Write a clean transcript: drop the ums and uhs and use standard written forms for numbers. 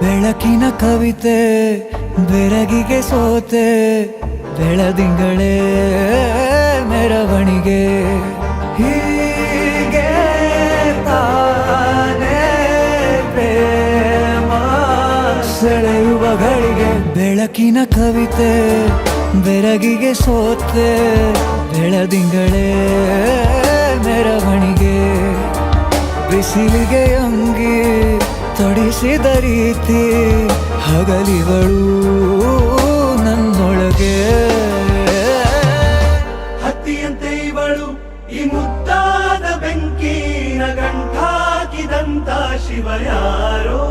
ಬೆಳಕಿನ ಕವಿತೆ ಬೆರಗಿಗೆ ಸೋತೆ ಬೆಳದಿಂಗಳೇ ಮೆರವಣಿಗೆ ಹೀಗೆ ತಾನೇ ಪ್ರೇಮ ಸೆಳೆಯುವ ಗಳಿಗೆ ಬೆಳಕಿನ ಕವಿತೆ ಬೆರಗಿಗೆ ಸೋತೆ ಬೆಳದಿಂಗಳೇ ಮೆರವಣಿಗೆ ಬಿಸಿಲಿಗೆ ಅಂಗಿ ತೊಡಿಸಿದ ರೀತಿ ಹಗಲಿಗಳು ನನ್ನೊಳಗೆ ಹತ್ತಿಯಂತೆ ಇವಳು ಈ ಮುದ್ದಾದ ಬೆಂಕಿನ ಗಂಟಾಕಿದಂತ ಶಿವ ಯಾರೋ